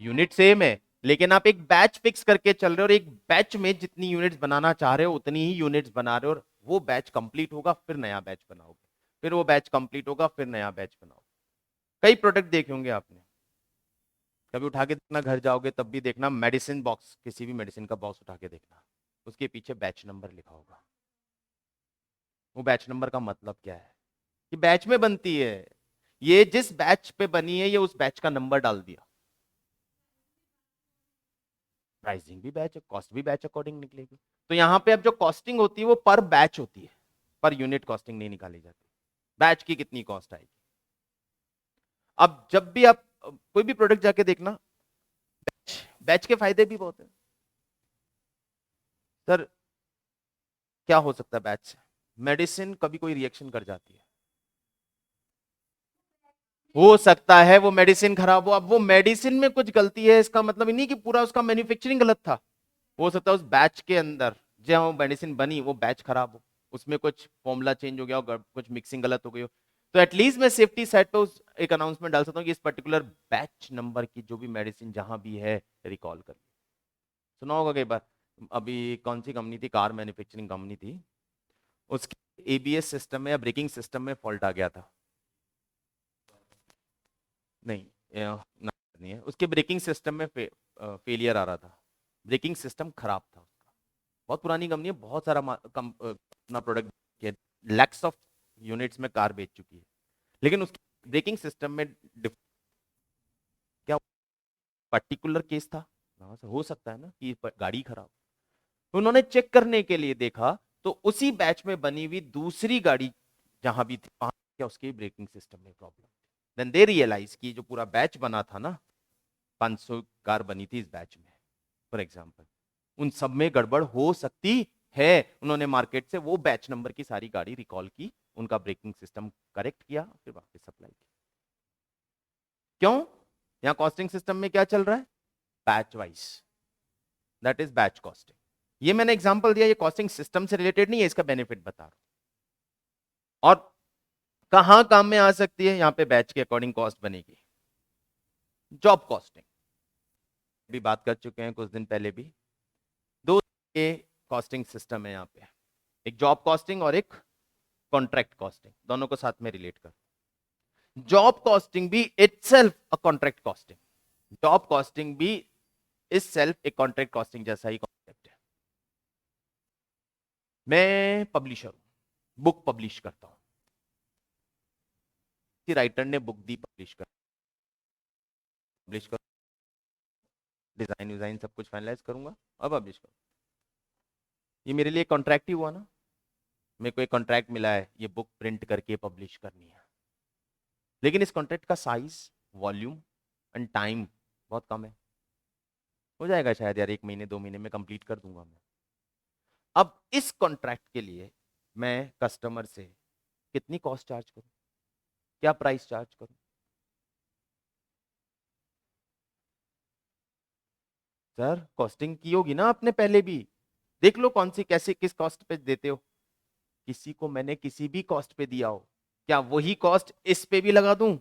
यूनिट सेम है, लेकिन आप एक बैच फिक्स करके चल रहे हो और एक बैच में जितनी यूनिट्स बनाना चाह रहे हो उतनी ही यूनिट्स बना रहे हो, और वो बैच कंप्लीट होगा फिर नया बैच बनाओगे, फिर वो बैच कंप्लीट होगा फिर नया बैच बनाओगे। कई प्रोडक्ट देखे होंगे आपने, कभी उठा के देखना, घर जाओगे तब भी देखना, मेडिसिन बॉक्स, किसी भी मेडिसिन का बॉक्स उठा के देखना, उसके पीछे बैच नंबर लिखा होगा। वो बैच नंबर का मतलब क्या है? कि बैच में बनती है, ये जिस बैच पे बनी है ये उस बैच का नंबर डाल दिया। प्राइसिंग भी बैच, कॉस्ट भी बैच अकॉर्डिंग निकलेगी। तो यहां पे अब जो कॉस्टिंग होती है वो पर बैच होती है, पर यूनिट कॉस्टिंग नहीं निकाली जाती। बैच की कितनी कॉस्ट आएगी। अब जब भी आप कोई भी प्रोडक्ट जाके देखना, बैच बैच के फायदे भी बहुत है। सर क्या हो सकता है बैच से? मेडिसिन कभी कोई रिएक्शन कर जाती है, हो सकता है वो मेडिसिन खराब हो। अब वो मेडिसिन में कुछ गलती है इसका मतलब नहीं कि पूरा उसका मैन्युफैक्चरिंग गलत था, हो सकता है उस बैच के अंदर जहां वो मेडिसिन बनी वो बैच खराब हो, उसमें कुछ फॉर्मूला चेंज हो गया हो, कुछ मिक्सिंग गलत हो गई हो। तो एटलीस्ट मैं सेफ्टी साइड पे उस एक अनाउंसमेंट डाल सकता हूँ कि इस पर्टिकुलर बैच नंबर की जो भी मेडिसिन जहां भी है रिकॉल कर। सुना होगा कई बार, अभी कौन सी कंपनी थी, कार मैन्युफैक्चरिंग कंपनी थी, उसके एबीएस सिस्टम में या ब्रेकिंग सिस्टम में फॉल्ट आ गया था। नहीं नहीं है, उसके ब्रेकिंग सिस्टम में फेलियर आ रहा था, ब्रेकिंग सिस्टम खराब था उसका। बहुत पुरानी कंपनी है, बहुत सारा अपना प्रोडक्ट लैक्स ऑफ यूनिट्स में कार बेच चुकी है, लेकिन उसके ब्रेकिंग सिस्टम में क्या पर्टिकुलर केस था। हाँ सर, हो सकता है ना कि गाड़ी खराब। तो उन्होंने चेक करने के लिए देखा, तो उसी बैच में बनी हुई दूसरी गाड़ी जहां भी थी वहां क्या उसके ब्रेकिंग सिस्टम में प्रॉब्लम। देन दे रियलाइज कि जो पूरा बैच बना था ना, 500 कार बनी थी इस बैच में फॉर एग्जाम्पल, उन सब में गड़बड़ हो सकती है। उन्होंने मार्केट से वो बैच नंबर की सारी गाड़ी रिकॉल की, उनका ब्रेकिंग सिस्टम करेक्ट किया, फिर वापस सप्लाई की। क्यों? यहां कॉस्टिंग सिस्टम में क्या चल रहा है? Batch wise, that is batch costing. ये मैंने एग्जांपल दिया, ये कॉस्टिंग सिस्टम से रिलेटेड नहीं है, इसका बेनिफिट बता रहा हूं। और कहां काम में आ सकती है? यहां पे बैच के अकॉर्डिंग कॉस्ट बनेगी। जॉब कॉस्टिंग भी बात कर चुके हैं कुछ दिन पहले भी। दो के कॉस्टिंग सिस्टम है यहाँ पे, एक जॉब कॉस्टिंग और एक कॉन्ट्रैक्ट कॉस्टिंग, दोनों को साथ में रिलेट कर। जॉब कॉस्टिंग भी itself a contract costing, job costing भी इस सेल्फ एक कॉन्ट्रैक्ट कॉस्टिंग जैसा ही कॉन्सेप्ट है। मैं पब्लिशर हूं, बुक पब्लिश करता हूं, किसी राइटर ने बुक दी, पब्लिश कर, डिजाइन विजाइन सब कुछ फाइनलाइज करूंगा और पब्लिश करूंगा। ये मेरे लिए कॉन्ट्रैक्ट ही हुआ ना, मेरे को एक कॉन्ट्रैक्ट मिला है ये बुक प्रिंट करके पब्लिश करनी है, लेकिन इस कॉन्ट्रैक्ट का साइज, वॉल्यूम एंड टाइम बहुत कम है। हो जाएगा शायद यार 1 महीने 2 महीने में कंप्लीट कर दूंगा मैं। अब इस कॉन्ट्रैक्ट के लिए मैं कस्टमर से कितनी कॉस्ट चार्ज करूं, क्या प्राइस चार्ज करूं? सर कॉस्टिंग की होगी ना आपने पहले भी, देख लो कौन सी कैसे किस कॉस्ट पे देते हो। किसी को मैंने किसी भी कॉस्ट पे दिया हो, क्या वही कॉस्ट इस पे भी लगा दूं?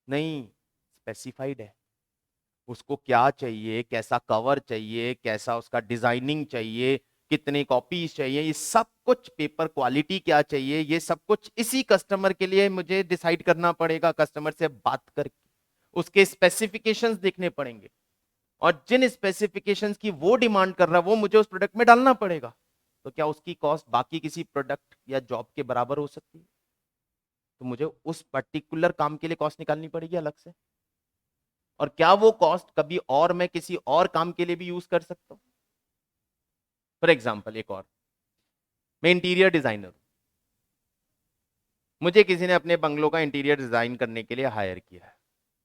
नहीं, स्पेसिफाइड है उसको क्या चाहिए, कैसा कवर चाहिए, कैसा उसका डिजाइनिंग चाहिए, कितने कॉपीज चाहिए, ये सब कुछ, पेपर क्वालिटी क्या चाहिए, ये सब कुछ इसी कस्टमर के लिए मुझे डिसाइड करना पड़ेगा, कस्टमर से बात करके उसके स्पेसिफिकेशंस देखने पड़ेंगे, और जिन स्पेसिफिकेशंस की वो डिमांड कर रहा है वो मुझे उस प्रोडक्ट में डालना पड़ेगा। तो क्या उसकी कॉस्ट बाकी किसी प्रोडक्ट या जॉब के बराबर हो सकती है? तो मुझे उस पर्टिकुलर काम के लिए कॉस्ट निकालनी पड़ेगी अलग से। और क्या वो कॉस्ट कभी और मैं किसी और काम के लिए भी यूज कर सकता हूं? फॉर एग्जाम्पल एक और, मैं इंटीरियर डिजाइनर हूं, मुझे किसी ने अपने बंगलों का इंटीरियर डिजाइन करने के लिए हायर किया है,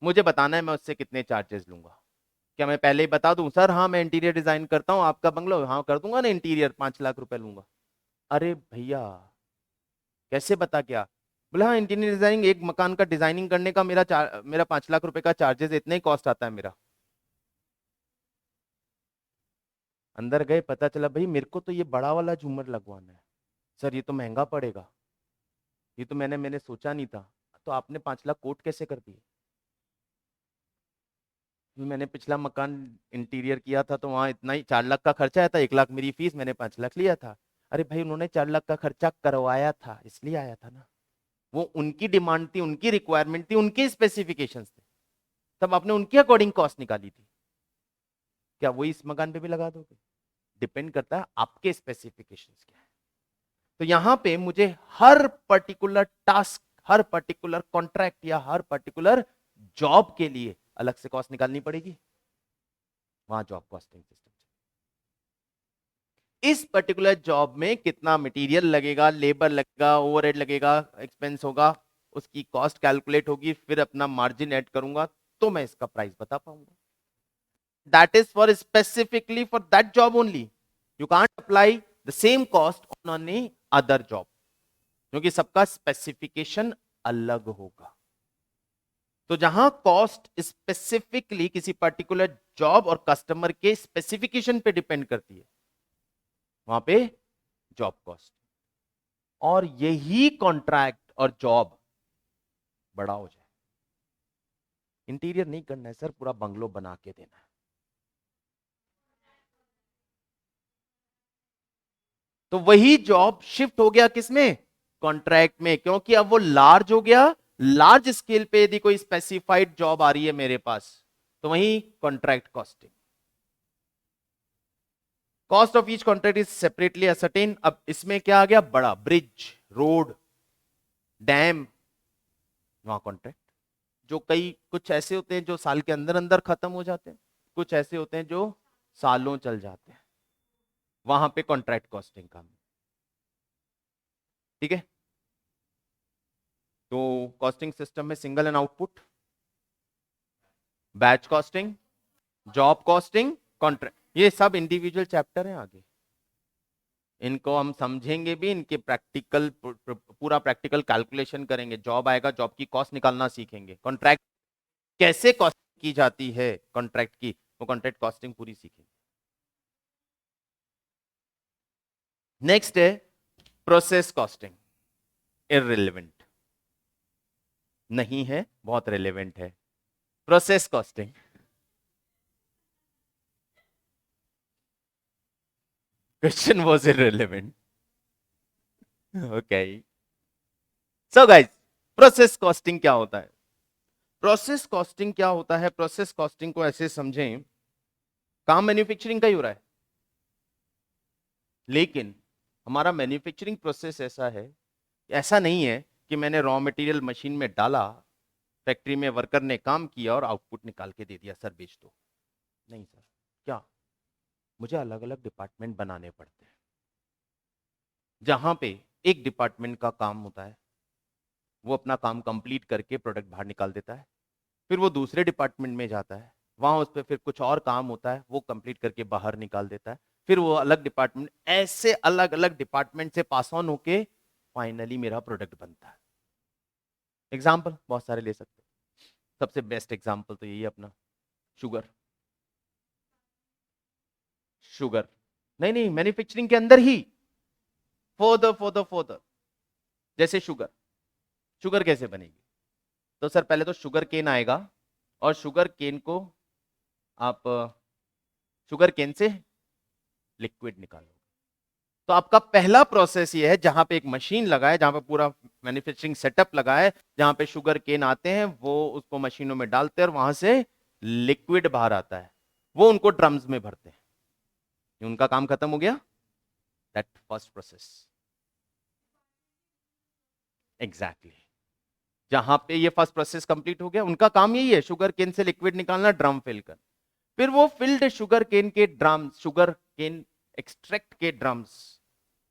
मुझे बताना है मैं उससे कितने चार्जेस लूंगा। क्या मैं पहले ही बता दूं सर हाँ मैं इंटीरियर डिजाइन करता हूं आपका बंगलो, हाँ कर दूंगा ना इंटीरियर 5 लाख रुपए लूंगा? अरे भैया कैसे बता क्या? बोले हाँ इंटीरियर डिजाइनिंग, एक मकान का डिजाइनिंग करने का मेरा 5 लाख रुपए का चार्जेस इतना ही कॉस्ट आता है मेरा। अंदर गए पता चला भाई मेरे को तो ये बड़ा वाला झूमर लगवाना है, सर ये तो महंगा पड़ेगा, ये तो मैंने सोचा नहीं था। तो आपने 5 लाख कोट कैसे कर दिए? मैंने पिछला मकान इंटीरियर किया था तो वहां इतना ही 4 लाख का खर्चा आया था, 1 लाख मेरी फीस, मैंने 5 लाख लिया था। अरे भाई उन्होंने 4 लाख का खर्चा करवाया था इसलिए आया था ना, वो उनकी डिमांड थी, उनकी रिक्वायरमेंट थी, उनके स्पेसिफिकेशंस थे, तब आपने उनके अकॉर्डिंग कॉस्ट निकाली थी। क्या वही इस मकान पे भी लगा दोगे? डिपेंड करता है आपके स्पेसिफिकेशंस क्या है। तो यहां पे मुझे हर पर्टिकुलर टास्क, हर पर्टिकुलर कॉन्ट्रैक्ट या हर पर्टिकुलर जॉब के लिए अलग से कॉस्ट निकालनी पड़ेगी, वहां जॉब कॉस्टिंग सिस्टम। इस पर्टिकुलर जॉब में कितना मटेरियल लगेगा, लेबर लगेगा, ओवरहेड लगेगा, एक्सपेंस होगा, उसकी कॉस्ट कैलकुलेट होगी, फिर अपना मार्जिन ऐड करूंगा तो मैं इसका प्राइस बता पाऊंगा। That is for specifically for that job only, you can't apply the same cost on any other job, क्योंकि सबका स्पेसिफिकेशन अलग होगा। तो जहां कॉस्ट स्पेसिफिकली किसी पर्टिकुलर जॉब और कस्टमर के स्पेसिफिकेशन पे डिपेंड करती है, वहां पे जॉब कॉस्ट। और यही कॉन्ट्रैक्ट और जॉब बड़ा हो जाए। इंटीरियर नहीं करना है सर, पूरा बंगलो बना के देना है, तो वही जॉब शिफ्ट हो गया किसमें? कॉन्ट्रैक्ट में, क्योंकि अब वो लार्ज हो गया। लार्ज स्केल पे यदि कोई स्पेसिफाइड जॉब आ रही है मेरे पास तो वही contract costing. Cost of each contract is separately ascertain. अब इसमें क्या आ गया? बड़ा ब्रिज, रोड, डैम, वहां कॉन्ट्रैक्ट। जो कई कुछ ऐसे होते हैं जो साल के अंदर अंदर खत्म हो जाते हैं, कुछ ऐसे होते हैं जो सालों चल जाते हैं, वहां पे कॉन्ट्रैक्ट कॉस्टिंग का। ठीक है, तो कॉस्टिंग सिस्टम में single and output, batch costing, job costing, contract, ये सब इंडिविजुअल चैप्टर हैं आगे, इनको हम समझेंगे भी, इनके प्रैक्टिकल पूरा प्रैक्टिकल कैलकुलेशन करेंगे। जॉब आएगा, जॉब की कॉस्ट निकालना सीखेंगे, कॉन्ट्रैक्ट कैसे कॉस्ट की जाती है कॉन्ट्रैक्ट की, वो कॉन्ट्रैक्ट कॉस्टिंग पूरी सीखेंगे। नेक्स्ट है प्रोसेस कॉस्टिंग। इररिलेवेंट नहीं है, बहुत रिलेवेंट है। Process costing, question was irrelevant. Okay, so guys process costing क्या होता है? प्रोसेस कॉस्टिंग क्या होता है? प्रोसेस कॉस्टिंग को ऐसे समझें, काम मैन्युफैक्चरिंग का ही हो रहा है, लेकिन हमारा मैन्युफैक्चरिंग प्रोसेस ऐसा है, ऐसा नहीं है कि मैंने रॉ मटेरियल मशीन में डाला, फैक्ट्री में वर्कर ने काम किया और आउटपुट निकाल के दे दिया, सर बेच दो। नहीं सर, क्या मुझे अलग अलग डिपार्टमेंट बनाने पड़ते हैं, जहां पे एक डिपार्टमेंट का काम होता है, वो अपना काम कंप्लीट करके प्रोडक्ट बाहर निकाल देता है, फिर वो दूसरे डिपार्टमेंट में जाता है, वहां उस पर फिर कुछ और काम होता है, वो कंप्लीट करके बाहर निकाल देता है, फिर वो अलग डिपार्टमेंट, ऐसे अलग अलग डिपार्टमेंट से पास ऑन होके फाइनली मेरा प्रोडक्ट बनता है। एग्जाम्पल बहुत सारे ले सकते हैं, सबसे बेस्ट एग्जाम्पल तो यही है अपना शुगर। शुगर नहीं नहीं, मैन्युफैक्चरिंग के अंदर ही फर्दर जैसे शुगर, शुगर कैसे बनेगी? तो सर पहले तो शुगर केन आएगा, और शुगर केन को आप शुगर केन से लिक्विड निकालोगे। तो आपका पहला प्रोसेस ये है, जहां पे एक मशीन लगा है, जहां पे पूरा मैन्युफैक्चरिंग सेटअप लगा है, जहां पे शुगर केन आते हैं, वो उसको मशीनों में डालते हैं और वहां से लिक्विड बाहर आता है, वो उनको ड्रम्स में भरते हैं, उनका काम खत्म हो गया। That first process, exactly. जहां पे ये फर्स्ट प्रोसेस कंप्लीट हो गया, उनका काम यही है शुगर केन से लिक्विड निकालना, ड्रम फिल कर, फिर वो फिल्ड शुगर केन के ड्रम, शुगर केन एक्सट्रैक्ट के ड्रम्स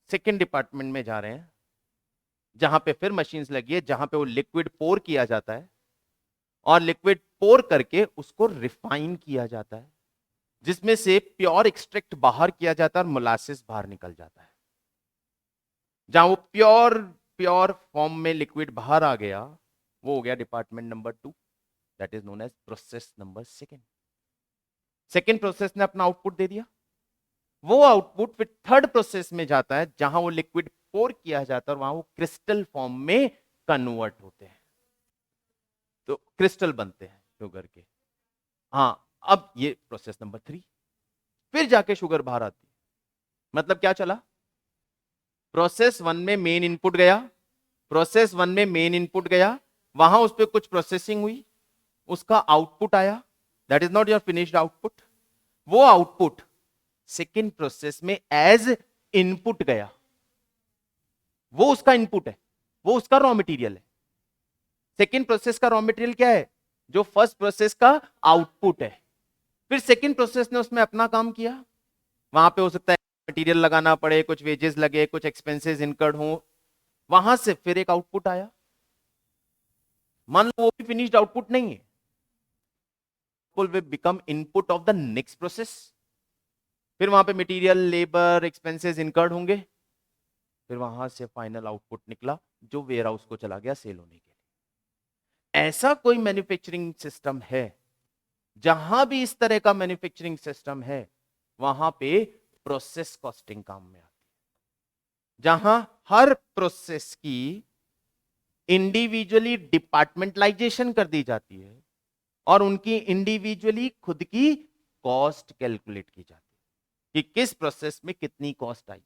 सेकेंड डिपार्टमेंट में जा रहे हैं, जहां पे फिर मशीन्स लगी है, जहां पे वो लिक्विड पोर किया जाता है और लिक्विड पोर करके उसको रिफाइन किया जाता है, जिसमें से प्योर एक्सट्रैक्ट बाहर किया जाता है और मोलासिस बाहर निकल जाता है। जहां वो प्योर प्योर फॉर्म में लिक्विड बाहर आ गया, वो हो गया department number 2, that is known as process number second. Second process ने अपना आउटपुट दे दिया, वो आउटपुट फिर थर्ड प्रोसेस में जाता है, जहां वो लिक्विड पोर किया जाता है और वहां वो क्रिस्टल फॉर्म में कन्वर्ट होते हैं, तो क्रिस्टल बनते हैं शुगर के। हाँ, अब ये प्रोसेस नंबर 3, फिर जाके शुगर बाहर आती है। मतलब क्या चला, प्रोसेस 1 में मेन इनपुट गया, प्रोसेस 1 में मेन इनपुट गया, वहां उस पर कुछ प्रोसेसिंग हुई, उसका आउटपुट आया, that is not your finished output. वो आउटपुट सेकेंड प्रोसेस में एज इनपुट गया, वो उसका इनपुट है, वो उसका रॉ मटेरियल है। सेकेंड प्रोसेस का रॉ मटेरियल क्या है, जो फर्स्ट प्रोसेस का आउटपुट है। फिर सेकेंड प्रोसेस ने उसमें अपना काम किया, वहां पे हो सकता है मटेरियल लगाना पड़े, कुछ वेजेस लगे, कुछ एक्सपेंसेस इनकर्ड हो, वहां से फिर एक आउटपुट आया। मान लो वो भी फिनिश्ड आउटपुट नहीं है, will become input of the next process. फिर वहां पे मटेरियल, लेबर, एक्सपेंसेस इनकर्ड होंगे, फिर वहां से फाइनल आउटपुट निकला जो वेयर हाउस को चला गया सेल होने के लिए। ऐसा कोई मैन्युफैक्चरिंग सिस्टम है, जहां भी इस तरह का मैन्युफैक्चरिंग सिस्टम है, वहां पे प्रोसेस कॉस्टिंग काम में आती है, जहां हर प्रोसेस की इंडिविजुअली डिपार्टमेंटलाइजेशन कर दी जाती है और उनकी इंडिविजुअली खुद की कॉस्ट कैलकुलेट की जाती है कि किस प्रोसेस में कितनी कॉस्ट आई।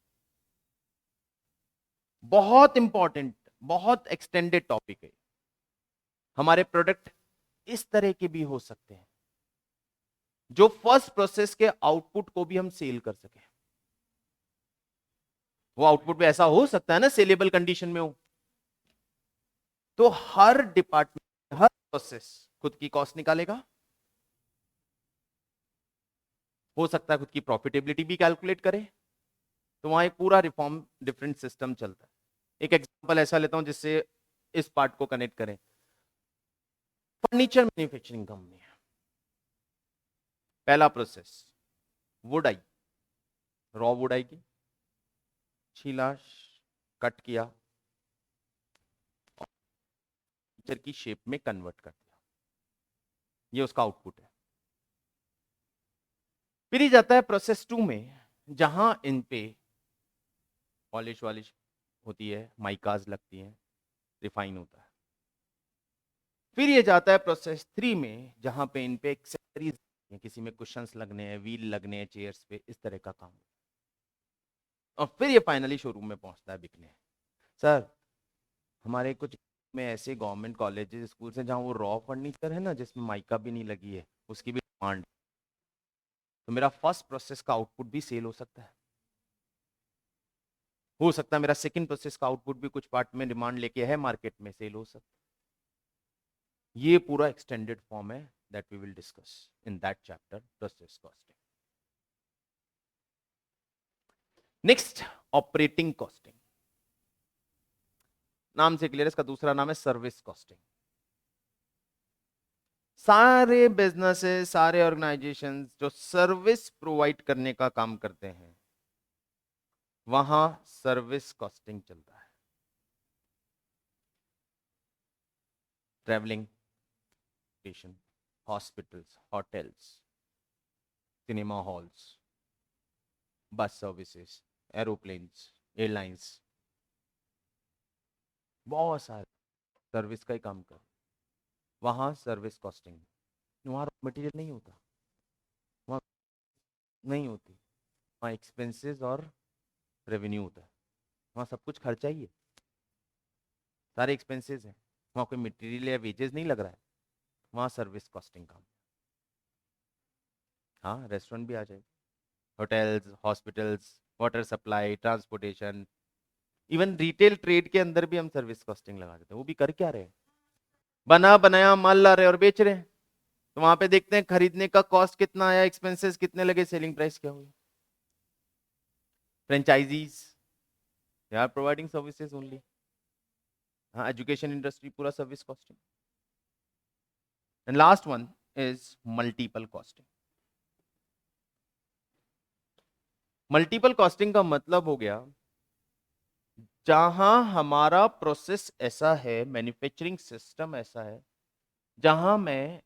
बहुत इंपॉर्टेंट, बहुत एक्सटेंडेड टॉपिक है। हमारे प्रोडक्ट इस तरह के भी हो सकते हैं जो फर्स्ट प्रोसेस के आउटपुट को भी हम सेल कर सके। वो आउटपुट भी ऐसा हो सकता है ना, सेलेबल कंडीशन में हो, तो हर डिपार्टमेंट, हर प्रोसेस खुद की कॉस्ट निकालेगा, हो सकता है खुद की प्रॉफिटेबिलिटी भी कैलकुलेट करे, तो वहां एक पूरा रिफॉर्म डिफरेंट सिस्टम चलता है। एक एग्जांपल ऐसा लेता हूं जिससे इस पार्ट को कनेक्ट करें। फर्नीचर मैन्युफैक्चरिंग कंपनी है, पहला process would I, raw would I की छीला, कट किया, फर्नीचर की शेप में कन्वर्ट कर दिया, ये उसका आउटपुट है। फिर ही जाता है प्रोसेस 2 में, जहां इन पे पॉलिश वॉलिश होती है, माइकाज लगती हैं, रिफाइन होता है। फिर ये जाता है प्रोसेस 3 में, जहां पे इन पे एक्सेसरीज, किसी में कुशंस लगने हैं, व्हील लगने हैं चेयर्स पे, इस तरह का काम। और फिर ये फाइनली शोरूम में पहुंचता है बिकने। सर, हमारे कुछ में ऐसे गवर्नमेंट कॉलेजेस, स्कूल्स हैं जहां वो रॉ फर्नीचर है ना, जिसमें माइका भी नहीं लगी है, उसकी भी डिमांड, तो मेरा फर्स्ट प्रोसेस का आउटपुट भी सेल हो सकता है। हो सकता है मेरा सेकंड प्रोसेस का आउटपुट भी कुछ पार्ट में डिमांड लेके है, मार्केट में सेल हो सकता है। ये पूरा एक्सटेंडेड फॉर्म है that we will discuss in that chapter, process costing. Next, operating costing, नाम से क्लियर, इसका दूसरा नाम है सर्विस कॉस्टिंग। सारे बिजनेसेस, सारे ऑर्गेनाइजेशंस जो सर्विस प्रोवाइड करने का काम करते हैं, वहां सर्विस कॉस्टिंग चलता है। Travelling, station, hospitals, hotels, cinema halls, bus services, aeroplanes, airlines, बहुत सारे सर्विस का ही काम कर, वहां सर्विस कॉस्टिंग। वहां मटेरियल नहीं होता, वहां नहीं होती, वहां एक्सपेंसेस और रेवेन्यू होता है, वहां सब कुछ खर्चा ही है, सारे एक्सपेंसेस हैं, वहां कोई मटेरियल या वेजेस नहीं लग रहा है, वहां सर्विस कॉस्टिंग काम। हाँ, रेस्टोरेंट भी आ जाए, hotels, hospitals, water supply, transportation, even retail trade के अंदर भी हम सर्विस कॉस्टिंग लगा देते हैं। वो भी कर क्या रहे हैं, बना बनाया माल ला रहे और बेच रहे हैं, तो वहां पे देखते हैं खरीदने का कॉस्ट कितना आया, एक्सपेंसेस कितने लगे, सेलिंग प्राइस क्या हुई। Franchisees, they are providing services only. हाँ, एजुकेशन इंडस्ट्री पूरा service costing. And last one is multiple costing. Multiple costing का मतलब हो गया जहां हमारा प्रोसेस ऐसा है, मैन्युफैक्चरिंग सिस्टम ऐसा है जहां मैं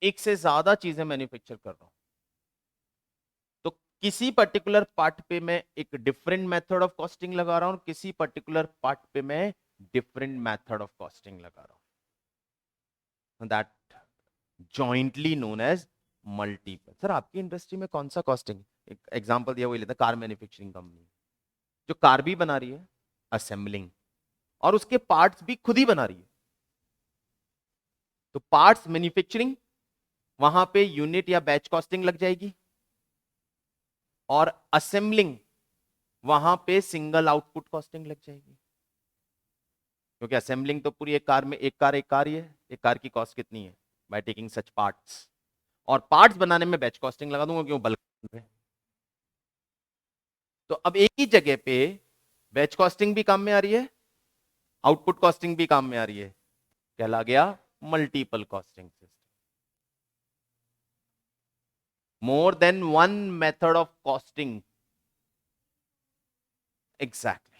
एक से ज्यादा चीजें मैन्युफैक्चर कर रहा हूं, तो किसी पर्टिकुलर पार्ट पे मैं एक डिफरेंट मेथड ऑफ कॉस्टिंग लगा रहा हूं, किसी पर्टिकुलर पार्ट पे मैं डिफरेंट मेथड ऑफ कॉस्टिंग लगा रहा हूं, that jointly known as multiple. Sir आपकी इंडस्ट्री में कौन सा कॉस्टिंग, एक एग्जांपल दिया वही लेते हैं, कार मैन्युफैक्चरिंग कंपनी जो कार भी बना रही है, असेंबलिंग, और उसके पार्ट्स भी खुद ही बना रही है, तो पार्ट्स मैन्युफैक्चरिंग वहां पे यूनिट या बैच कॉस्टिंग लग जाएगी, और असेंबलिंग वहां पे सिंगल आउटपुट कॉस्टिंग लग जाएगी, क्योंकि असेंबलिंग तो पूरी एक कार ही है, एक कार की कॉस्ट कितनी है बाय टेकिंग सच पार्ट्स, और पार्ट्स बनाने में बैच कॉस्टिंग लगा दूंगा क्यों, बल्क में। तो अब एक ही जगह पे बैच कॉस्टिंग भी काम में आ रही है, आउटपुट कॉस्टिंग भी काम में आ रही है, कहला गया multiple costing system. More than one method of costing, exactly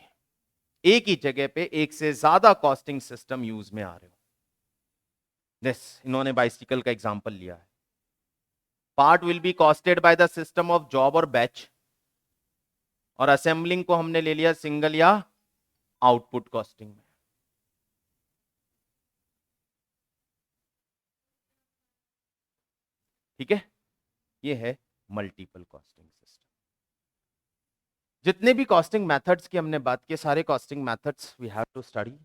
एक ही जगह पे एक से ज्यादा कॉस्टिंग सिस्टम यूज में आ रहे हो। इन्होंने बाइसिकल का एग्जांपल लिया है, part will be costed by the system of job और बैच, और असेंबलिंग को हमने ले लिया सिंगल या आउटपुट कॉस्टिंग में। ठीक है, ये है मल्टीपल कॉस्टिंग सिस्टम। जितने भी कॉस्टिंग मेथड्स की हमने बात की, सारे costing methods we have to study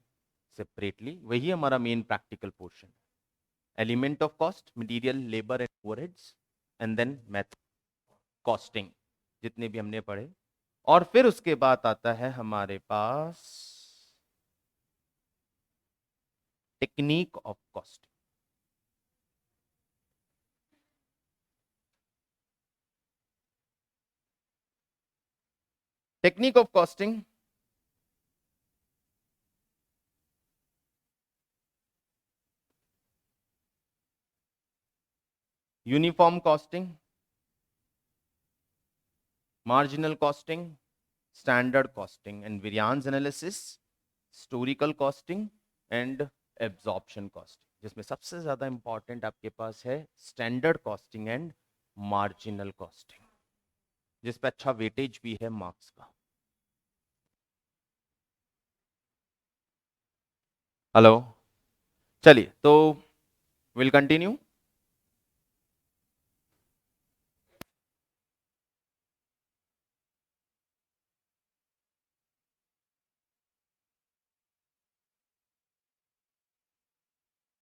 separately, वही हमारा main practical portion. Element of cost, material, labour and overheads, and then method costing, जितने भी हमने पढ़े। और फिर उसके बाद आता है हमारे पास technique of costing. Technique of costing uniform costing, marginal costing, standard costing and variance analysis, historical costing and absorption costing, जिसमें सबसे ज्यादा इंपॉर्टेंट आपके पास है standard costing and marginal costing, जिसपे अच्छा वेटेज भी है मार्क्स का। हेलो, चलिए तो विल कंटिन्यू।